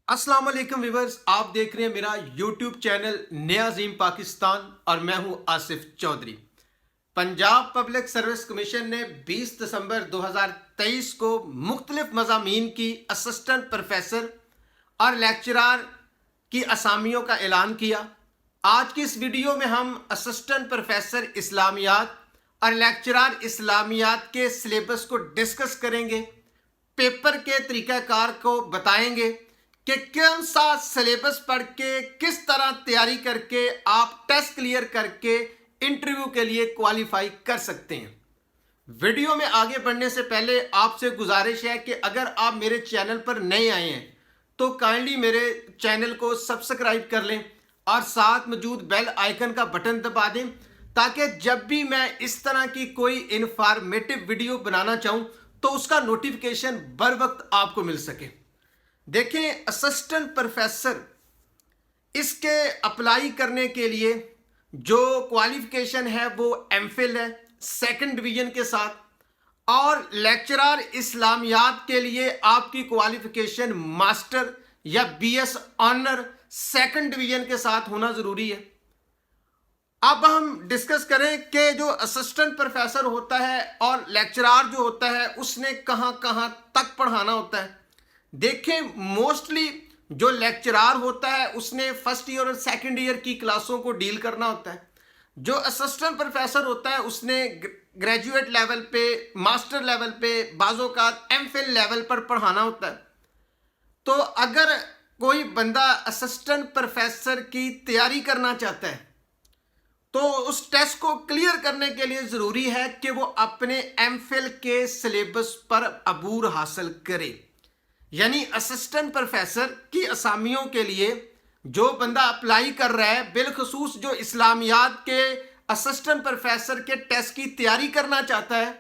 अस्सलाम वालेकुम व्यूवर्स, आप देख रहे हैं मेरा यूट्यूब चैनल नया अजीम पाकिस्तान और मैं हूं Asif Chaudhry. Punjab public service commission ने 20 दिसंबर 2023 को मुख्तलिफ मज़ामीन की असिस्टेंट प्रोफेसर और लेक्चरार की असामियों का ऐलान किया। आज की इस वीडियो में हम असिस्टेंट प्रोफेसर इस्लामियात और लेक्चरार इस्लामियात के सिलेबस को डिस्कस करेंगे, पेपर के तरीक़ाकार को बताएंगे कि कौन सा सिलेबस पढ़ के किस तरह तैयारी करके आप टेस्ट क्लियर करके इंटरव्यू के लिए क्वालिफाई कर सकते हैं। वीडियो में आगे बढ़ने से पहले आपसे गुजारिश है कि अगर आप मेरे चैनल पर नए आए हैं तो काइंडली मेरे चैनल को सब्सक्राइब कर लें और साथ मौजूद बेल आइकन का बटन दबा दें ताकि जब भी मैं इस तरह की कोई इंफॉर्मेटिव वीडियो बनाना चाहूँ तो उसका नोटिफिकेशन बर वक्त आपको मिल सके। देखें, असिस्टेंट प्रोफेसर इसके अप्लाई करने के लिए जो क्वालिफिकेशन है वो एमफिल है सेकंड डिवीजन के साथ, और लेक्चरर इस्लामियात के लिए आपकी क्वालिफिकेशन मास्टर या बीएस ऑनर सेकंड डिवीजन के साथ होना ज़रूरी है। अब हम डिस्कस करें कि जो असिस्टेंट प्रोफेसर होता है और लेक्चरर जो होता है उसने कहाँ कहाँ तक पढ़ाना होता है। देखें, मोस्टली जो लेक्चरर होता है उसने फर्स्ट ईयर और सेकंड ईयर की क्लासों को डील करना होता है। जो असिस्टेंट प्रोफेसर होता है उसने ग्रेजुएट लेवल पे, मास्टर लेवल पे, बाज़ों का एमफिल लेवल पर पढ़ाना होता है। तो अगर कोई बंदा असिस्टेंट प्रोफेसर की तैयारी करना चाहता है तो उस टेस्ट को क्लियर करने के लिए ज़रूरी है कि वो अपने एमफिल के सिलेबस पर अबूर हासिल करे। यानी असिस्टेंट प्रोफेसर की असामियों के लिए जो बंदा अप्लाई कर रहा है, बिलखसूस जो इस्लामियात के असिस्टेंट प्रोफेसर के टेस्ट की तैयारी करना चाहता है,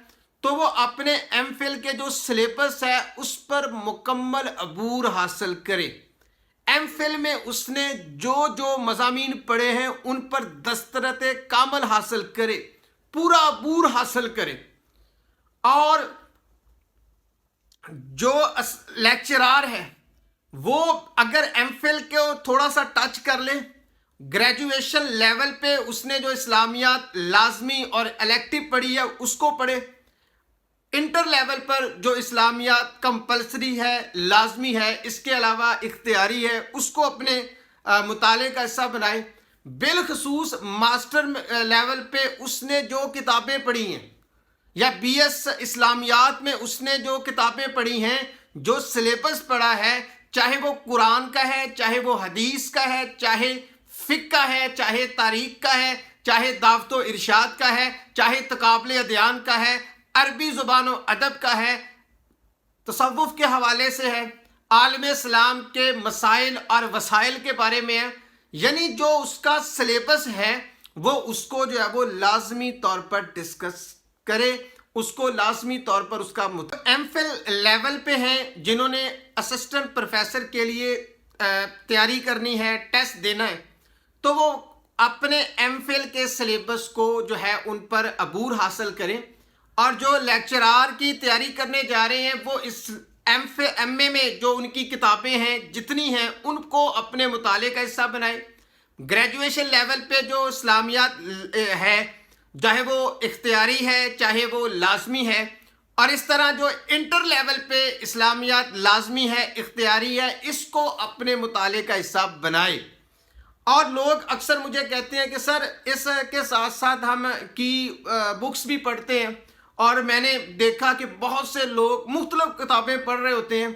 तो वो अपने एमफिल के जो सिलेबस है उस पर मुकम्मल अबूर हासिल करे। एमफिल में उसने जो जो मज़ामीन पढ़े हैं उन पर दस्तरत कामल हासिल करे, पूरा अबूर हासिल करे। और जो लेक्चरर है वो अगर एमफिल को थोड़ा सा टच कर ले, ग्रेजुएशन लेवल पे उसने जो इस्लामियात लाजमी और इलेक्टिव पढ़ी है उसको पढ़े, इंटर लेवल पर जो इस्लामियात कंपलसरी है, लाजमी है, इसके अलावा इख्तियारी है, उसको अपने मुताले का हिस्सा बनाए। बिलखसूस मास्टर लेवल पे उसने जो किताबें पढ़ी हैं या बीएस इस्लामियात में उसने जो किताबें पढ़ी हैं, जो सिलेबस पढ़ा है, चाहे वो कुरान का है, चाहे वो हदीस का है, चाहे फ़िक़्ह का है, चाहे तारीख़ का है, चाहे दावत व इरशाद का है, चाहे तकाबुल अदयान का है, अरबी ज़ुबान व अदब का है, तसव्वुफ़ के हवाले से है, आलम इस्लाम के मसाइल और वसाइल के बारे में है। यानी जो उसका सिलेबस है वो उसको जो है वो लाजमी तौर पर डिस्कस करे, उसको लाजमी तौर पर उसका एमफिल लेवल पे हैं जिन्होंने असिस्टेंट प्रोफेसर के लिए तैयारी करनी है, टेस्ट देना है, तो वो अपने एमफिल के सिलेबस को जो है उन पर अबूर हासिल करें। और जो लेक्चरर की तैयारी करने जा रहे हैं वो इस एमए में जो उनकी किताबें हैं जितनी हैं उनको अपने मुताले का हिस्सा बनाए। ग्रेजुएशन लेवल पे जो इस्लामियात है, चाहे वो इख्तियारी है चाहे वो लाजमी है, और इस तरह जो इंटर लेवल पे इस्लामियात लाजमी है, इख्तियारी है, इसको अपने मुताले का हिस्सा बनाए। और लोग अक्सर मुझे कहते हैं कि सर इसके साथ साथ हम की बुक्स भी पढ़ते हैं, और मैंने देखा कि बहुत से लोग मुख्तलिफ किताबें पढ़ रहे होते हैं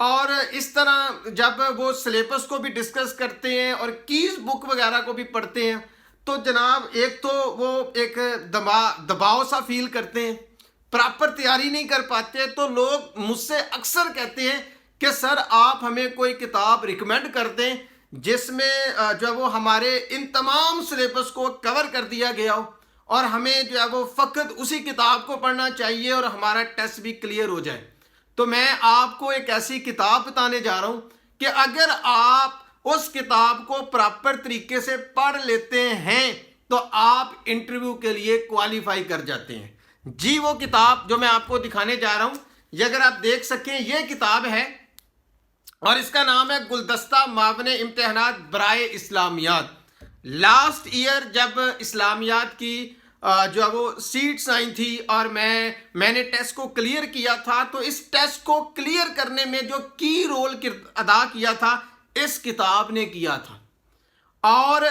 और इस तरह जब वो सिलेबस को भी डिस्कस करते हैं और कीज़ बुक वगैरह को भी पढ़ते हैं तो जनाब एक तो वो एक दबाव सा फील करते हैं, प्रॉपर तैयारी नहीं कर पाते। तो लोग मुझसे अक्सर कहते हैं कि सर आप हमें कोई किताब रिकमेंड कर दें जिसमें जो वो हमारे इन तमाम सिलेबस को कवर कर दिया गया हो और हमें जो है वो फ़कत उसी किताब को पढ़ना चाहिए और हमारा टेस्ट भी क्लियर हो जाए। तो मैं आपको एक ऐसी किताब बताने जा रहा हूँ कि अगर आप उस किताब को प्रॉपर तरीके से पढ़ लेते हैं तो आप इंटरव्यू के लिए क्वालिफाई कर जाते हैं। जी, वो किताब जो मैं आपको दिखाने जा रहा हूँ, ये अगर आप देख सकें, ये किताब है اور اس کا نام ہے گلدستہ معاون امتحانات برائے اسلامیات۔ لاسٹ ایئر جب اسلامیات کی جو ہے وہ سیٹس آئی تھی اور میں نے ٹیسٹ کو کلیئر کیا تھا، تو اس ٹیسٹ کو کلیئر کرنے میں جو کی رول ادا کیا تھا اس کتاب نے کیا تھا، اور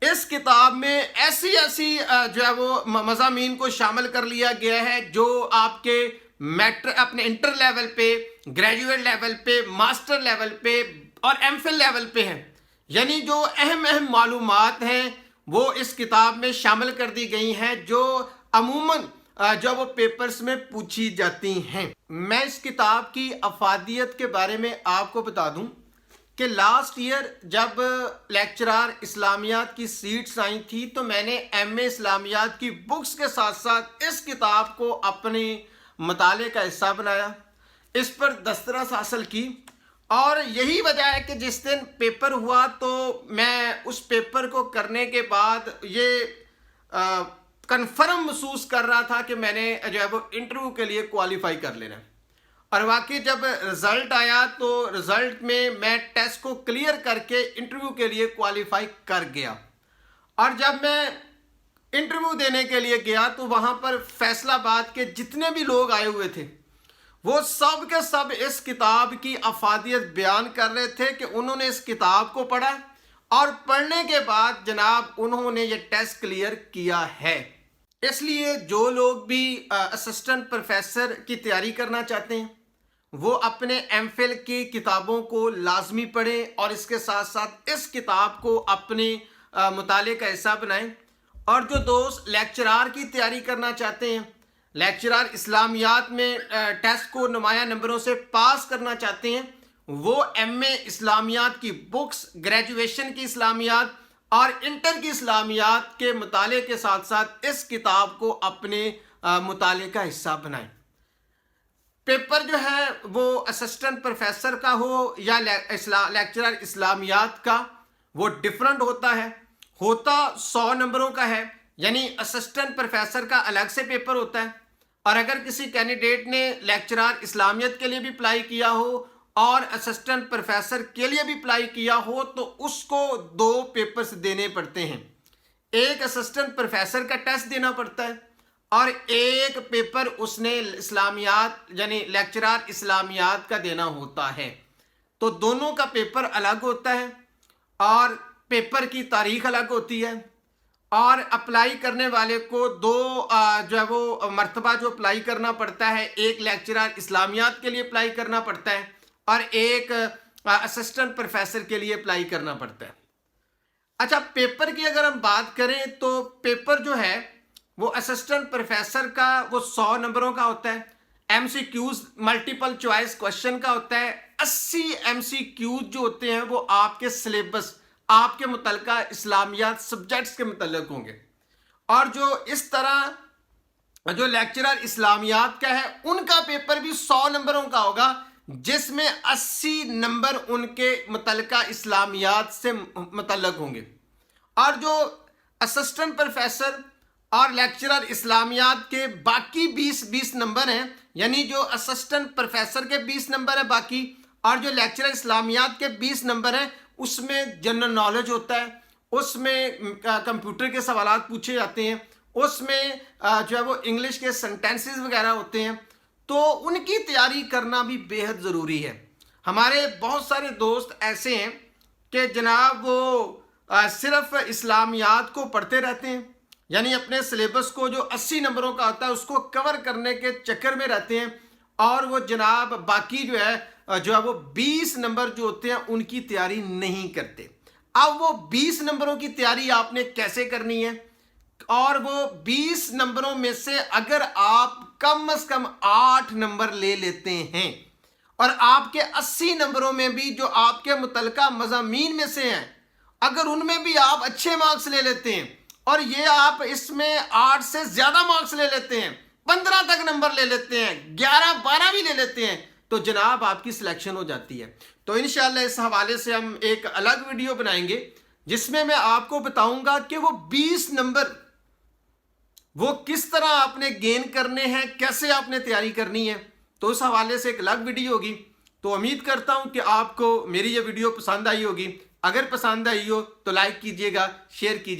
اس کتاب میں ایسی جو ہے وہ مضامین کو شامل کر لیا گیا ہے جو آپ کے اپنے انٹر لیول پہ، گریجویٹ لیول پہ، ماسٹر لیول پہ اور ایم فل لیول پہ ہیں، یعنی جو اہم معلومات ہیں وہ اس کتاب میں شامل کر دی گئی ہیں جو عموماً جو وہ پیپرز میں پوچھی جاتی ہیں۔ میں اس کتاب کی افادیت کے بارے میں آپ کو بتا دوں کہ لاسٹ ایئر جب لیکچرار اسلامیات کی سیٹس آئی تھی تو میں نے ایم اے اسلامیات کی بکس کے ساتھ ساتھ اس کتاب کو اپنے مطالعے کا حصہ بنایا، اس پر دسترس حاصل کی، اور یہی وجہ ہے کہ جس دن پیپر ہوا تو میں اس پیپر کو کرنے کے بعد یہ کنفرم محسوس کر رہا تھا کہ میں نے جو ہے وہ انٹرویو کے لیے کوالیفائی کر لینا، اور واقعی جب رزلٹ آیا تو رزلٹ میں ٹیسٹ کو کلیئر کر کے انٹرویو کے لیے کوالیفائی کر گیا، اور جب میں انٹرویو دینے کے لیے گیا تو وہاں پر فیصل آباد کے جتنے بھی لوگ آئے ہوئے تھے وہ سب کے سب اس کتاب کی افادیت بیان کر رہے تھے کہ انہوں نے اس کتاب کو پڑھا اور پڑھنے کے بعد جناب انہوں نے یہ ٹیسٹ کلیئر کیا ہے۔ اس لیے جو لوگ بھی اسسٹنٹ پروفیسر کی تیاری کرنا چاہتے ہیں وہ اپنے ایم فل کی کتابوں کو لازمی پڑھیں اور اس کے ساتھ ساتھ اس کتاب کو اپنے مطالعے کا حصہ بنائیں، اور جو دوست لیکچرار کی تیاری کرنا چاہتے ہیں، لیکچرار اسلامیات میں ٹیسٹ کو نمایاں نمبروں سے پاس کرنا چاہتے ہیں، وہ ایم اے اسلامیات کی بکس، گریجویشن کی اسلامیات اور انٹر کی اسلامیات کے مطالعے کے ساتھ ساتھ اس کتاب کو اپنے مطالعے کا حصہ بنائیں۔ پیپر جو ہے وہ اسسٹنٹ پروفیسر کا ہو یا لیکچرر اسلامیات کا، وہ ڈیفرنٹ ہوتا 100 نمبروں کا ہے، یعنی اسسٹنٹ پروفیسر کا الگ سے پیپر ہوتا ہے، اور اگر کسی کینڈیڈیٹ نے لیکچرر اسلامیت کے لیے بھی اپلائی کیا ہو اور اسسٹنٹ پروفیسر کے لیے بھی اپلائی کیا ہو تو اس کو 2 پیپرز دینے پڑتے ہیں، ایک اسسٹنٹ پروفیسر کا ٹیسٹ دینا پڑتا ہے اور ایک پیپر اس نے اسلامیات یعنی لیکچرار اسلامیات کا دینا ہوتا ہے، تو دونوں کا پیپر الگ ہوتا ہے اور پیپر کی تاریخ الگ ہوتی ہے، اور اپلائی کرنے والے کو 2 جو ہے وہ مرتبہ جو اپلائی کرنا پڑتا ہے، ایک لیکچرار اسلامیات کے لیے اپلائی کرنا پڑتا ہے اور ایک اسسٹنٹ پروفیسر کے لیے اپلائی کرنا پڑتا ہے۔ اچھا، پیپر کی اگر ہم بات کریں تو پیپر جو ہے وہ اسسٹنٹ پروفیسر کا وہ 100 نمبروں کا ہوتا ہے، M C Qs multiple choice question کا ہوتا ہے، 80 ایم سی کیوز جو ہوتے ہیں وہ آپ کے سلیبس، آپ کے متعلقہ اسلامیات سبجیکٹس کے متعلق ہوں گے، اور جو اس طرح جو لیکچرر اسلامیات کا ہے ان کا پیپر بھی 100 نمبروں کا ہوگا، جس میں 80 نمبر ان کے متعلقہ اسلامیات سے متعلق ہوں گے، اور جو اسسٹنٹ پروفیسر اور لیکچرر اسلامیات کے باقی 20 نمبر ہیں، یعنی جو اسسٹنٹ پروفیسر کے 20 نمبر ہیں باقی، اور جو لیکچرر اسلامیات کے 20 نمبر ہیں اس میں جنرل نالج ہوتا ہے، اس میں کمپیوٹر کے سوالات پوچھے جاتے ہیں، اس میں جو ہے وہ انگلش کے سینٹینسز وغیرہ ہوتے ہیں، تو ان کی تیاری کرنا بھی بے حد ضروری ہے۔ ہمارے بہت سارے دوست ایسے ہیں کہ جناب وہ صرف اسلامیات کو پڑھتے رہتے ہیں، یعنی اپنے سلیبس کو جو 80 نمبروں کا ہوتا ہے اس کو کور کرنے کے چکر میں رہتے ہیں، اور وہ جناب باقی جو ہے وہ 20 نمبر جو ہوتے ہیں ان کی تیاری نہیں کرتے۔ اب وہ 20 نمبروں کی تیاری آپ نے کیسے کرنی ہے، اور وہ 20 نمبروں میں سے اگر آپ کم از کم 8 نمبر لے لیتے ہیں، اور آپ کے 80 نمبروں میں بھی جو آپ کے متعلقہ مضامین میں سے ہیں اگر ان میں بھی آپ اچھے مارکس لے لیتے ہیں، اور یہ آپ اس میں 8 سے زیادہ مارکس لے لیتے ہیں، 15 تک نمبر لے لیتے ہیں، 11-12 بھی لے لیتے ہیں، تو جناب آپ کی سلیکشن ہو جاتی ہے۔ تو انشاءاللہ اس حوالے سے ہم ایک الگ ویڈیو بنائیں گے جس میں آپ کو بتاؤں گا کہ وہ 20 نمبر وہ کس طرح آپ نے گین کرنے ہیں، کیسے آپ نے تیاری کرنی ہے، تو اس حوالے سے ایک الگ ویڈیو ہوگی۔ تو امید کرتا ہوں کہ آپ کو میری یہ ویڈیو پسند آئی ہوگی. اگر پسند آئی ہو تو لائک کیجئے گا, شیئر کیجئے.